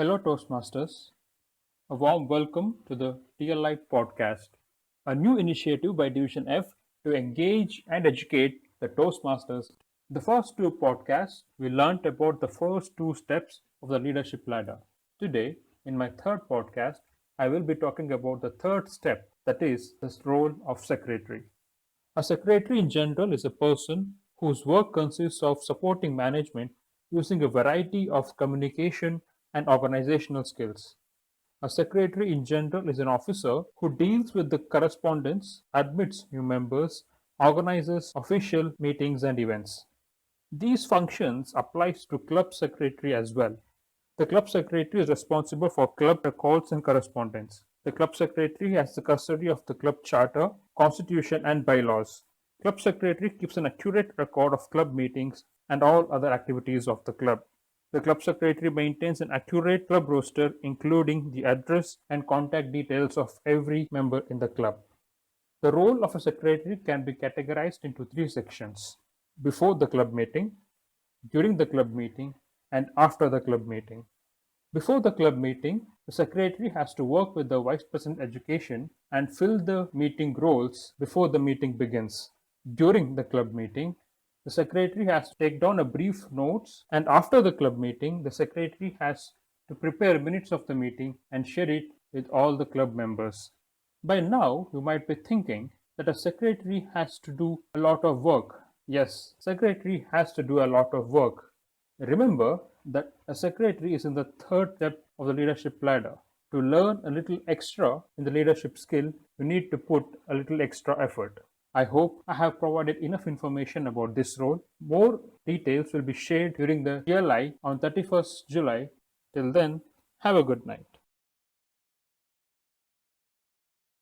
Hello, Toastmasters. A warm welcome to the TLI Podcast, a new initiative by Division F to engage and educate the Toastmasters. The first two podcasts, we learned about the first two steps of the leadership ladder. Today, in my third podcast, I will be talking about the third step, that is, the role of secretary. A secretary in general is a person whose work consists of supporting management using a variety of communication and organizational skills. A secretary in general is an officer who deals with the correspondence, admits new members, organizes official meetings and events. These functions applies to club secretary as well. The club secretary is responsible for club records and correspondence. The club secretary has the custody of the club charter, constitution, and bylaws. Club secretary keeps an accurate record of club meetings and all other activities of the club. The club secretary maintains an accurate club roster, including the address and contact details of every member in the club. The role of a secretary can be categorized into three sections: before the club meeting, during the club meeting, and after the club meeting. Before the club meeting, the secretary has to work with the vice president education and fill the meeting roles before the meeting begins. During the club meeting, the secretary has to take down a brief notes, and after the club meeting, the secretary has to prepare minutes of the meeting and share it with all the club members. By now, you might be thinking that a secretary has to do a lot of work. Yes, secretary has to do a lot of work. Remember that a secretary is in the third step of the leadership ladder. To learn a little extra in the leadership skill, you need to put a little extra effort. I hope I have provided enough information about this role. More details will be shared during the TLI on 31st July. Till then, have a good night.